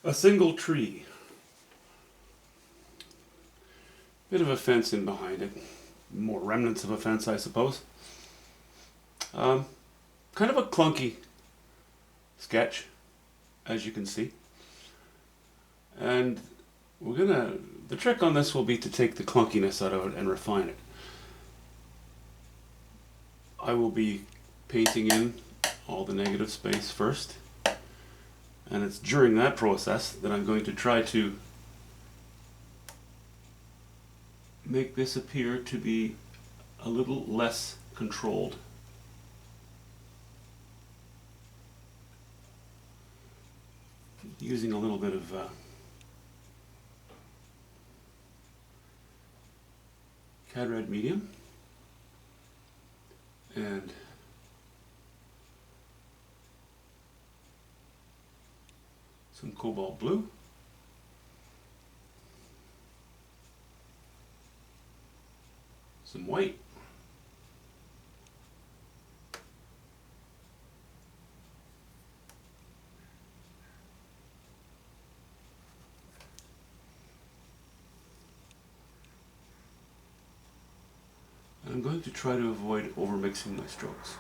A single tree. Bit of a fence in behind it. More remnants of a fence, I suppose. Um, Kind of a clunky sketch, as you can see. And the trick on this will be to take the clunkiness out of it and refine it. I will be painting in all the negative space first. And it's during that process that I'm going to try to make this appear to be a little less controlled. Using a little bit of CAD Red Medium and some Cobalt Blue. Some white. And I'm going to try to avoid overmixing my strokes.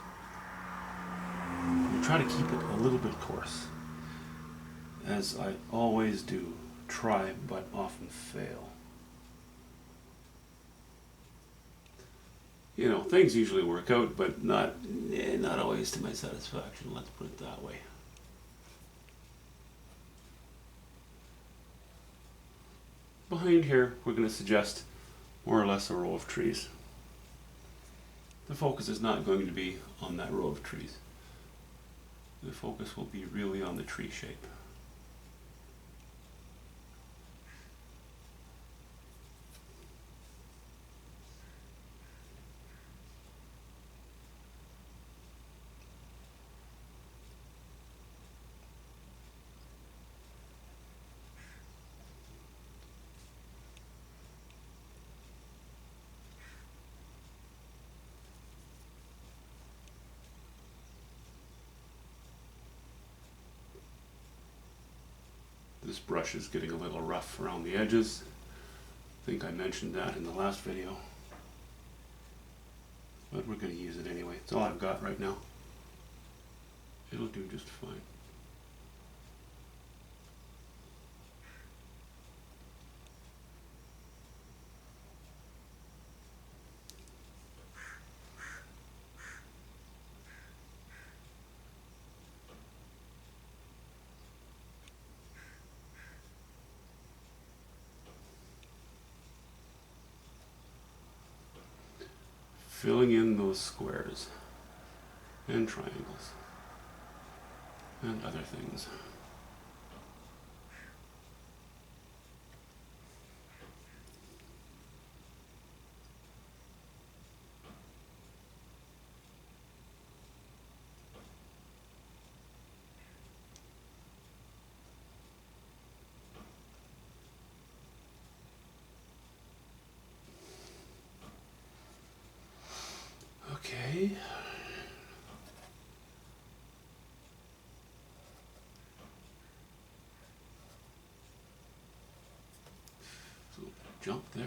I'm try to keep it a little bit coarse, as I always do. Try but often fail. You know, things usually work out, but not always to my satisfaction, let's put it that way. Behind here, we're going to suggest more or less a row of trees. The focus is not going to be on that row of trees. The focus will be really on the tree shape. This brush is getting a little rough around the edges. I think I mentioned that in the last video. But we're going to use it anyway. It's all I've got right now. It'll do just fine. Filling in those squares and triangles and other things. Okay. So jump there.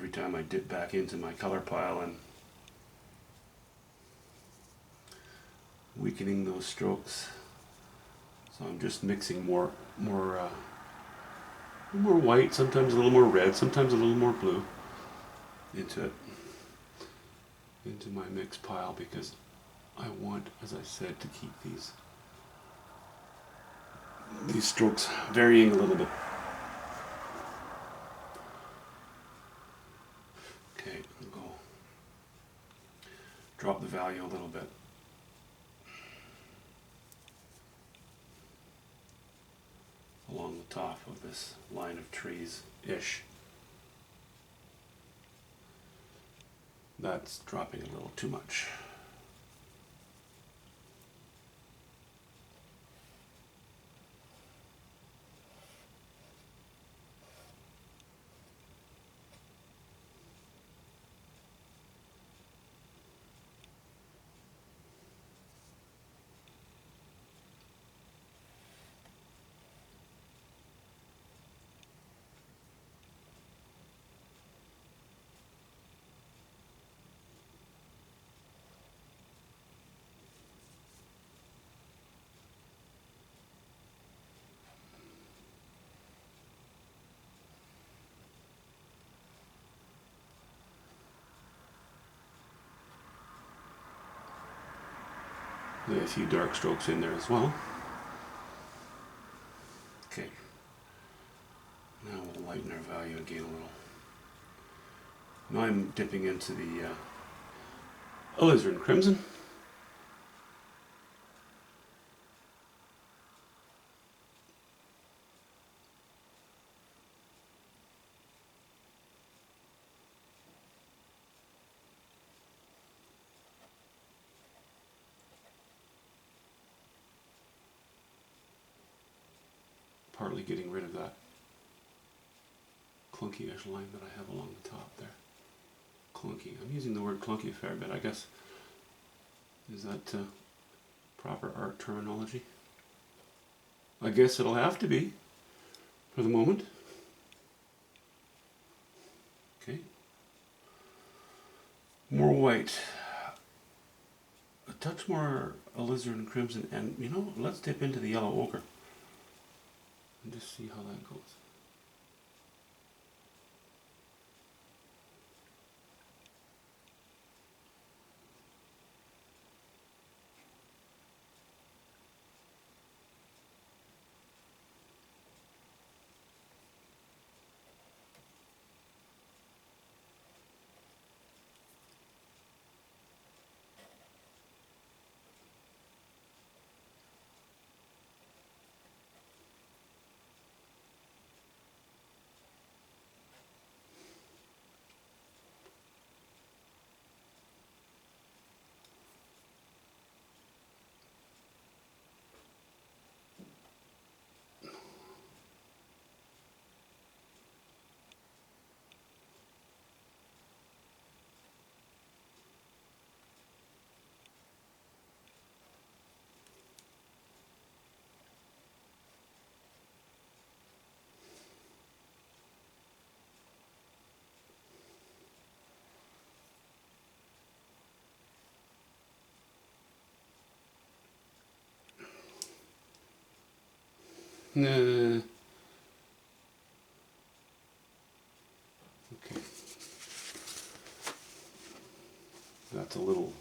every time I dip back into my color pile and weakening those strokes. So I'm just mixing more white, sometimes a little more red, sometimes a little more blue into it, into my mix pile, because I want, as I said, to keep these strokes varying a little bit. Okay, I'll go drop the value a little bit. Along the top of this line of trees-ish. That's dropping a little too much. A few dark strokes in there as well. Okay. Now we'll lighten our value again a little. Now I'm dipping into the alizarin crimson. Partly getting rid of that clunky-ish line that I have along the top there. Clunky. I'm using the word clunky a fair bit, I guess. Is that proper art terminology? I guess it'll have to be for the moment. Okay. More white. A touch more alizarin crimson, and you know, let's dip into the yellow ochre and just see how that goes. Okay. That's a little...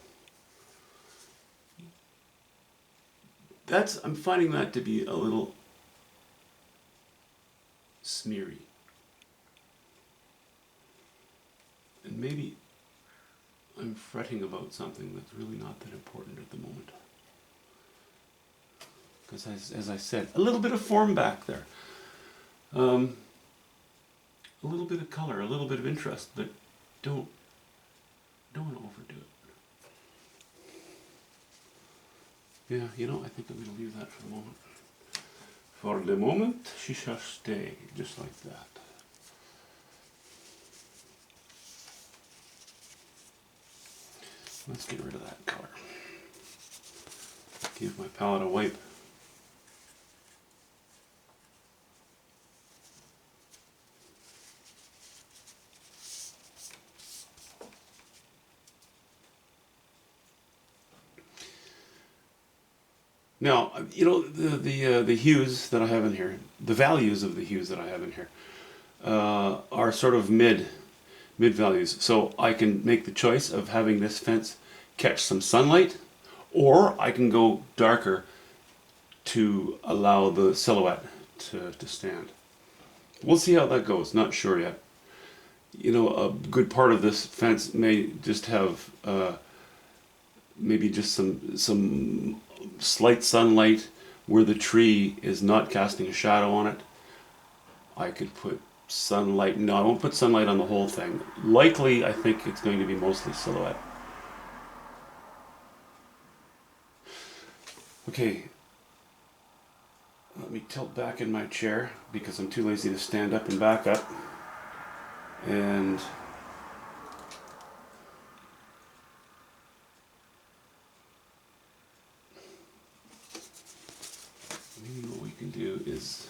I'm finding that to be a little smeary. And maybe I'm fretting about something that's really not that important at the moment. Because as I said, a little bit of form back there. A little bit of color, a little bit of interest, but don't want to overdo it. Yeah, you know, I think I'm going to leave that for the moment. For the moment, she shall stay, just like that. Let's get rid of that color. Give my palette a wipe. Now, you know, the hues that I have in here, the values of the hues that I have in here, are sort of mid values. So I can make the choice of having this fence catch some sunlight, or I can go darker to allow the silhouette to stand. We'll see how that goes. Not sure yet. You know, a good part of this fence may just have maybe just some slight sunlight where the tree is not casting a shadow on it. I could put sunlight. No, I won't put sunlight on the whole thing. Likely, I think it's going to be mostly silhouette. Okay, let me tilt back in my chair because I'm too lazy to stand up and back up. And maybe what we can do is,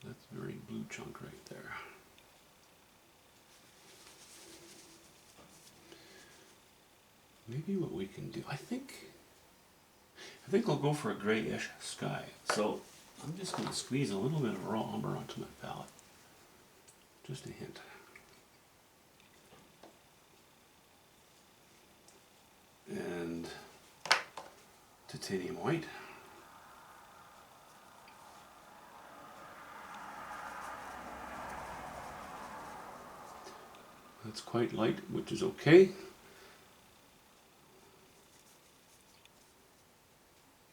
that's a very blue chunk right there. Maybe what we can do, I think I'll go for a grayish sky. So I'm just going to squeeze a little bit of raw umber onto my palette. Just a hint. And titanium white. That's quite light, which is okay.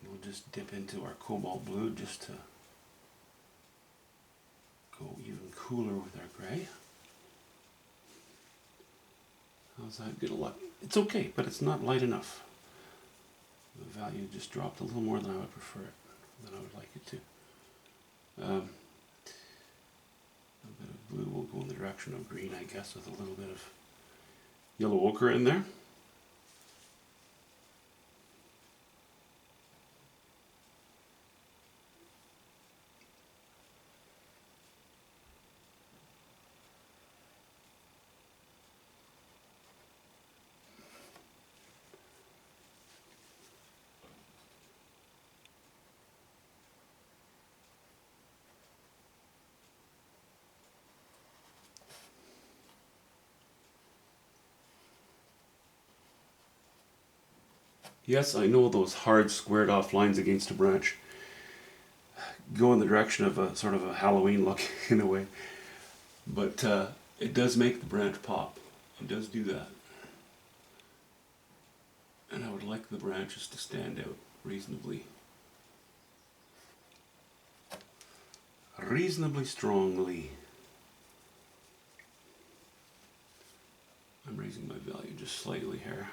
We'll just dip into our cobalt blue just to go even cooler with our gray. How's that gonna look? It's okay, but it's not light enough. The value just dropped a little more than I would prefer it, than I would like it to. A bit of blue will go in the direction of green, I guess, with a little bit of yellow ochre in there. Yes, I know those hard squared off lines against a branch go in the direction of a sort of a Halloween look in a way, but it does make the branch pop. It does do that. And I would like the branches to stand out reasonably strongly. I'm raising my value just slightly here.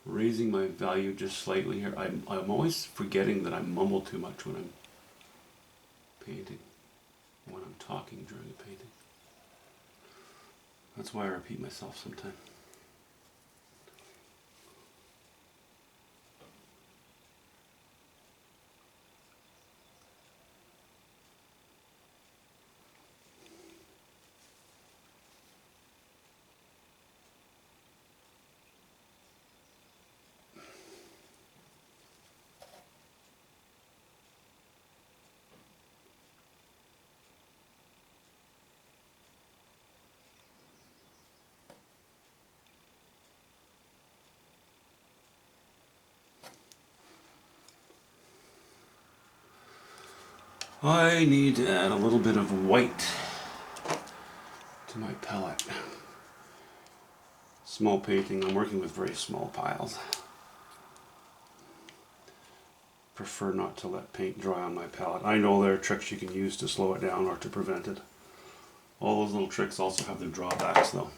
Raising my value just slightly here. I'm always forgetting that I mumble too much when I'm painting, when I'm talking during a painting. That's why I repeat myself sometimes. I need to add a little bit of white to my palette. Small painting, I'm working with very small piles. Prefer not to let paint dry on my palette. I know there are tricks you can use to slow it down or to prevent it. All those little tricks also have their drawbacks though.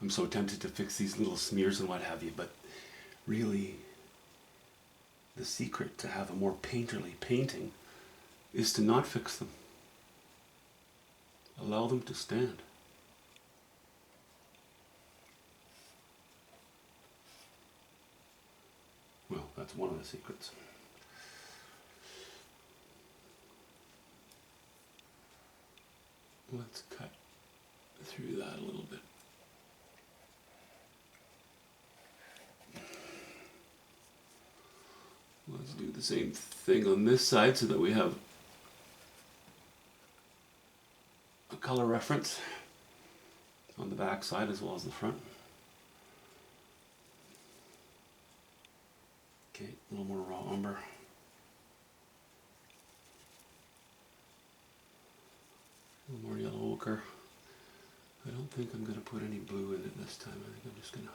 I'm so tempted to fix these little smears and what have you, but really the secret to have a more painterly painting is to not fix them. Allow them to stand. Well, that's one of the secrets. Let's cut through that a little bit. Let's do the same thing on this side so that we have a color reference on the back side as well as the front. Okay, a little more raw umber. A little more yellow ochre. I don't think I'm going to put any blue in it this time. I think I'm just going to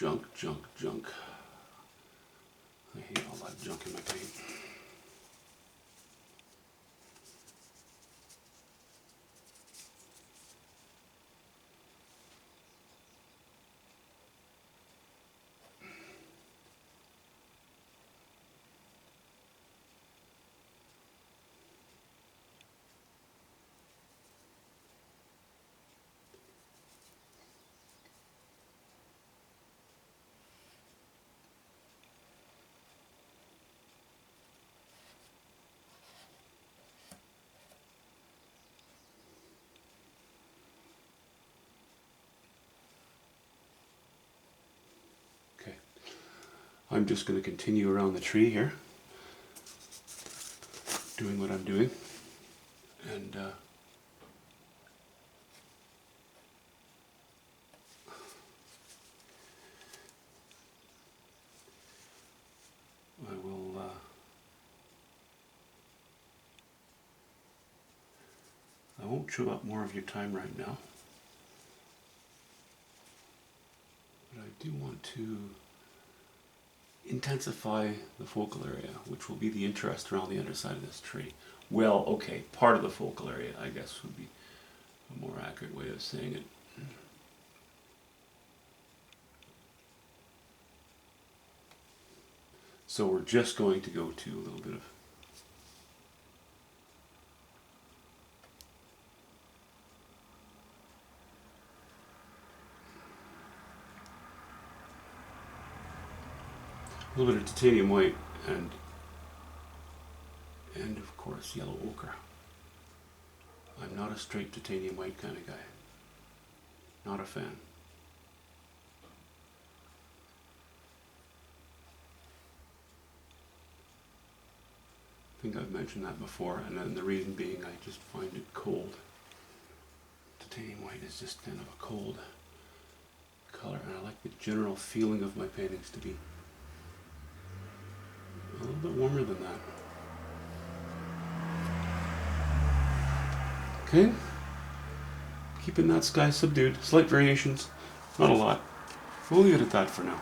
junk, junk, junk. I hate all that junk in my paint. I'm just going to continue around the tree here, doing what I'm doing, and I won't chew up more of your time right now, but I do want to intensify the focal area, which will be the interest around the underside of this tree. Well, okay, part of the focal area, I guess, would be a more accurate way of saying it. So we're just going to go to a little bit of titanium white and of course yellow ochre. I'm not a straight titanium white kind of guy. Not a fan. I think I've mentioned that before, and then the reason being I just find it cold. Titanium white is just kind of a cold color, and I like the general feeling of my paintings to be a little bit warmer than that. Okay, keeping that sky subdued, slight variations, not a lot. We'll leave it at that for now.